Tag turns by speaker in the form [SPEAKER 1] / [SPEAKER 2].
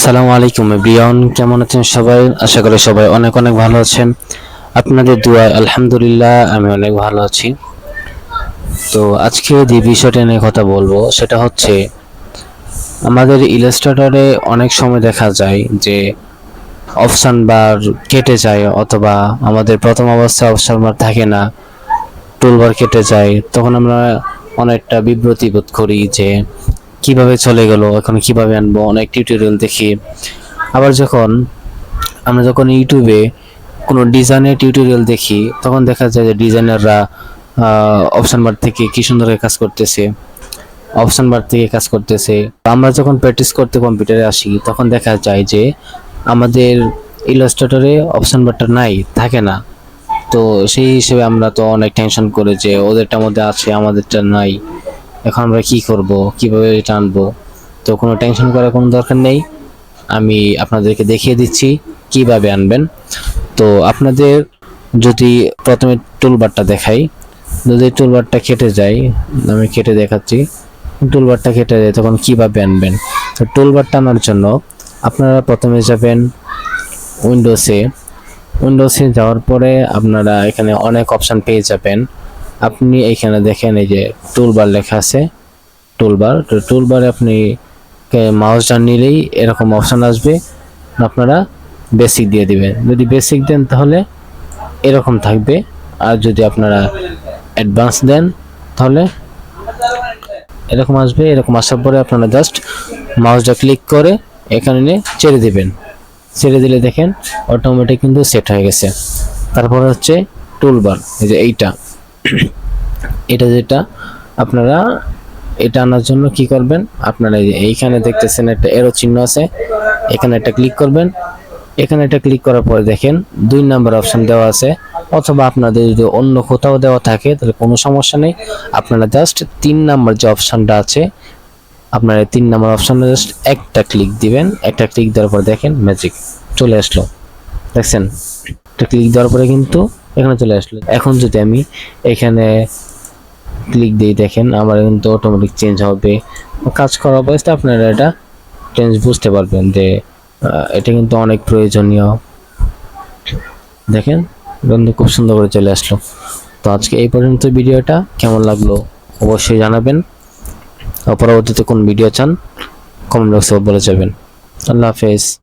[SPEAKER 1] আসসালামু আলাইকুম এভরিওয়ান, কেমন আছেন সবাই? আশা করি সবাই অনেক অনেক ভালো আছেন। আপনাদের দোয়ায় আলহামদুলিল্লাহ আমি অনেক ভালো আছি। তো আজকে যে বিষয়টা নিয়ে কথা বলবো সেটা হচ্ছে আমাদের ইলাস্ট্রেটরে অনেক সময় দেখা যায় যে অপশন বার কেটে যায়, অথবা আমাদের প্রথম অবস্থায় অপশন বার থাকে না, টুলবার কেটে যায়। তখন আমরা অনেকটা বিব্রতি বোধ করি যে কিভাবে চলে গেল, এখন কিভাবে আনবো। অনেক টিউটোরিয়াল দেখি। আবার আমরা যখন ইউটিউবে কোনো ডিজাইনের টিউটোরিয়াল দেখি, তখন দেখা যায় যে ডিজাইনাররা অপশন বার থেকে কি সুন্দর কাজ করতেছে, অপশন বার থেকে কাজ করতেছে। আমরা যখন প্র্যাকটিস করতে কম্পিউটারে আসি, তখন দেখা যায় যে আমাদের ইলাস্ট্রেটরে অপশন বারটা নাই, থাকে না। তো সেই হিসেবে আমরা তো অনেক টেনশন করে যে ওদেরটার মধ্যে আছে, আমাদেরটা নাই, এখন আমরা কি করব, কিভাবে এটা আনবো। তো কোনো টেনশন করার কোনো দরকার নেই, আমি আপনাদেরকে দেখিয়ে দিচ্ছি কিভাবে আনবেন। তো আপনাদের যদি প্রথমে টুলবারটা দেখাই, যদি টুলবারটা কেটে যায়, আমি কেটে দেখাচ্ছি। টুলবারটা কেটে যায় তখন কিভাবে আনবেন। তো টুলবারটা আনার জন্য আপনারা প্রথমে যাবেন উইন্ডোজে যাওয়ার পরে আপনারা এখানে অনেক অপশন পেয়ে যাবেন। আপনি এখানে দেখেন এই যে টুলবার লেখা আছে, টুলবার। তো টুলবারে আপনি মাউস ডান নিলেই এরকম অপশন আসবে, আপনারা বেসিক দিয়ে দিবেন। যদি বেসিক দেন তাহলে এরকম থাকবে, আর যদি আপনারা অ্যাডভান্স দেন তাহলে এরকম আসবে। এরকম আসার পরে আপনারা জাস্ট মাউসটা ক্লিক করে এখানে নিয়ে ছেড়ে দিবেন। ছেড়ে দিলে দেখেন অটোমেটিক কিন্তু সেট হয়ে গেছে। তারপর হচ্ছে টুলবার, এই যে এটা যেটা আপনারা এটা আনার জন্য কি করবেন, আপনারা এইখানে দেখতেছেন একটা এরো চিহ্ন আছে, এখানে একটা ক্লিক করবেন। এখানে একটা ক্লিক করার পরে দেখেন 2 নাম্বার অপশন দেওয়া আছে, অথবা আপনাদের যদি অন্য কোথাও দেওয়া থাকে তাহলে কোনো সমস্যা নেই। আপনারা জাস্ট 3 নাম্বার যে অপশনটা আছে, আপনারা 3 নাম্বার অপশনে জাস্ট একটা ক্লিক দিবেন। একটা ক্লিক দেওয়ার পরে দেখেন ম্যাজিক চলে আসলো, দেখছেন? একটা ক্লিক দেওয়ার পরে কিন্তু এখানে চলে আসলো। এখন যদি আমি এখানে ক্লিক দিই, দেখেন আমার কিন্তু অটোমেটিক চেঞ্জ হবে। কাজ করা অবস্থায় আপনারা এটা চেঞ্জ বুঝতে পারবেন যে এটা কিন্তু অনেক প্রয়োজনীয়। দেখেন বন্ধু খুব সুন্দর করে চলে আসলো। তো আজকে এই পর্যন্ত ভিডিওটা কেমন লাগলো অবশ্যই জানাবেন। পরবর্তীতে কোন ভিডিও চান কমেন্ট বক্সে বলে যাবেন। আল্লাহ হাফেজ।